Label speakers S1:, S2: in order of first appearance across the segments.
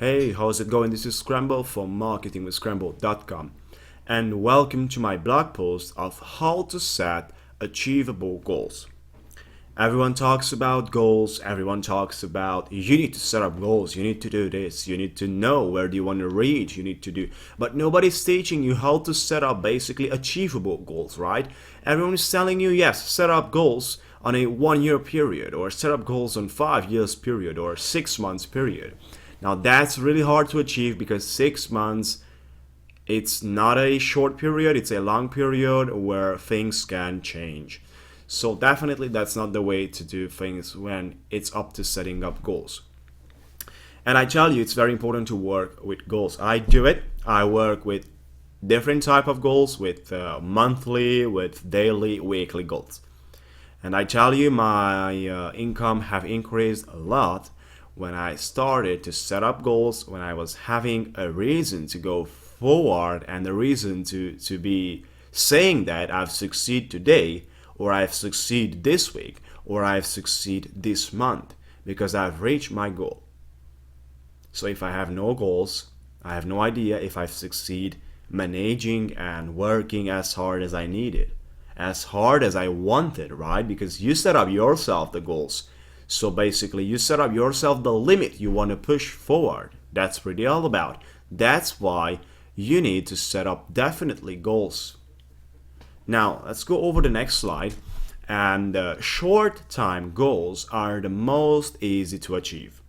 S1: Hey, how's it going? This is Scramble from marketingwithscramble.com, and welcome to my blog post of how to set achievable goals. Everyone talks about goals, everyone talks about you need to set up goals, you need to do this, you need to know where do you want to reach, you need to do, but nobody's teaching you how to set up basically achievable goals, right? Everyone is telling you, yes, set up goals on a 1 year period, or set up goals on 5 years period, or 6 months period. Now that's really hard to achieve because 6 months, it's not a short period, it's a long period where things can change. So definitely that's not the way to do things when it's up to setting up goals. And I tell you, it's very important to work with goals. I do it. I work with different type of goals, with monthly, with daily, weekly goals. And I tell you, my income have increased a lot when I started to set up goals, when I was having a reason to go forward and a reason to be saying that I've succeeded today, or I've succeeded this week, or I've succeeded this month, because I've reached my goal. So if I have no goals, I have no idea if I've succeeded managing and working as hard as I needed, as hard as I wanted, right? Because you set up yourself the goals. So basically, you set up yourself the limit you want to push forward. That's really all about. That's why you need to set up definitely goals. Now, let's go over the next slide. And short time goals are the most easy to achieve.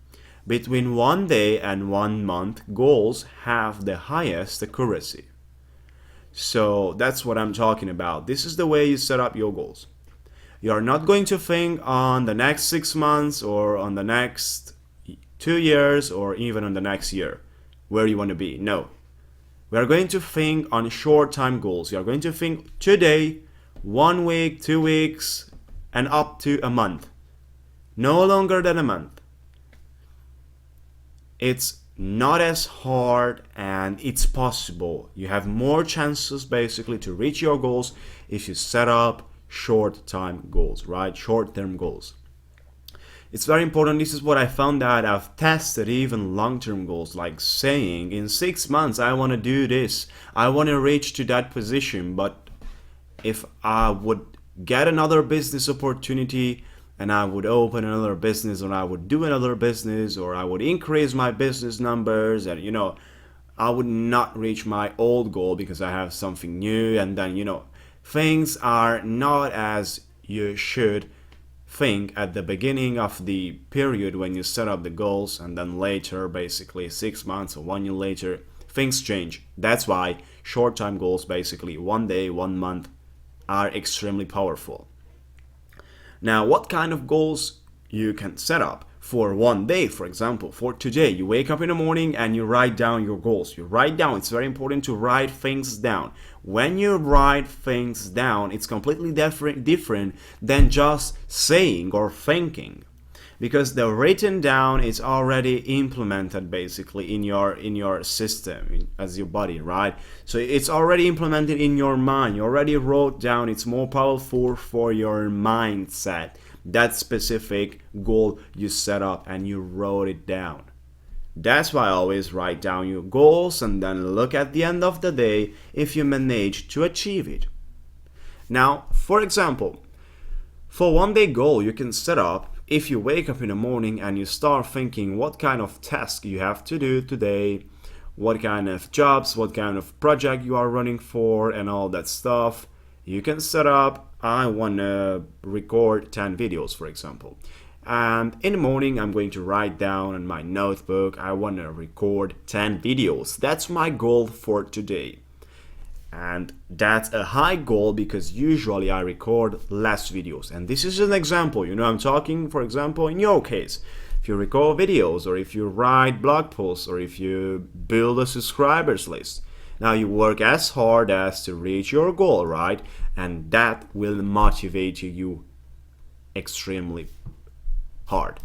S1: Between 1 day and 1 month, goals have the highest accuracy. So that's what I'm talking about. This is the way you set up your goals. You are not going to think on the next 6 months or on the next 2 years or even on the next year where you want to be. No. We are going to think on short time goals. You are going to think today, 1 week, 2 weeks, and up to a month. No longer than a month. It's not as hard and it's possible. You have more chances basically to reach your goals if you set up short time goals, right? Short term goals. It's very important. This is what I found out. I've tested even long-term goals, like saying in 6 months I want to do this, I want to reach to that position. But if I would get another business opportunity and I would open another business, or I would do another business, or I would increase my business numbers, and I would not reach my old goal because I have something new, and then things are not as you should think at the beginning of the period when you set up the goals, and then later, basically 6 months or 1 year later, things change. That's why short time goals, basically 1 day, 1 month, are extremely powerful. Now, what kind of goals you can set up for 1 day? For example, for today, you wake up in the morning and you write down your goals. You write down. It's very important to write things down. When you write things down, it's completely different than just saying or thinking, because the written down is already implemented basically in your system, as your body, right? So it's already implemented in your mind. You already wrote down. It's more powerful for your mindset, that specific goal you set up and you wrote it down. That's why I always write down your goals and then look at the end of the day if you manage to achieve it. Now, for example, for 1 day goal you can set up, if you wake up in the morning and you start thinking what kind of task you have to do today, what kind of jobs, what kind of project you are running for, and all that stuff, you can set up, I want to record 10 videos, for example. And in the morning, I'm going to write down in my notebook, I want to record 10 videos. That's my goal for today. And that's a high goal because usually I record less videos. And this is an example, I'm talking, for example, in your case. If you record videos, or if you write blog posts, or if you build a subscribers list. Now you work as hard as to reach your goal, right? And that will motivate you extremely hard.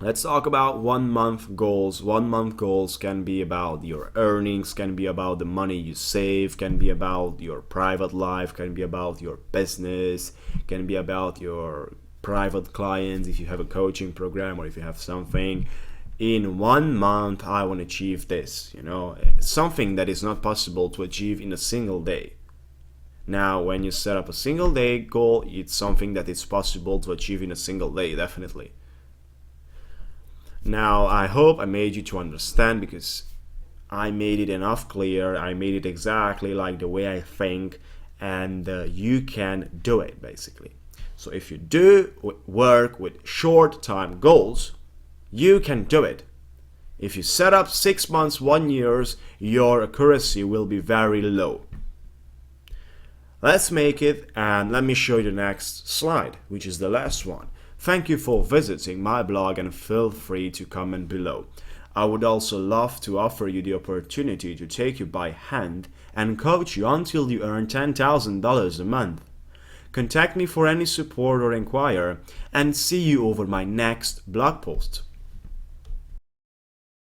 S1: Let's talk about 1 month goals. 1 month goals can be about your earnings, can be about the money you save, can be about your private life, can be about your business, can be about your private clients if you have a coaching program or if you have something. in 1 month I want to achieve this, something that is not possible to achieve in a single day. Now, when you set up a single day goal, it's something that is possible to achieve in a single day, definitely. Now, I hope I made you to understand, because I made it enough clear. I made it exactly like the way I think, and you can do it, basically. So if you do work with short time goals, you can do it. If you set up 6 months, 1 year, your accuracy will be very low. Let's make it, and let me show you the next slide, which is the last one. Thank you for visiting my blog, and feel free to comment below. I would also love to offer you the opportunity to take you by hand and coach you until you earn $10,000 a month. Contact me for any support or inquire, and see you over my next blog post.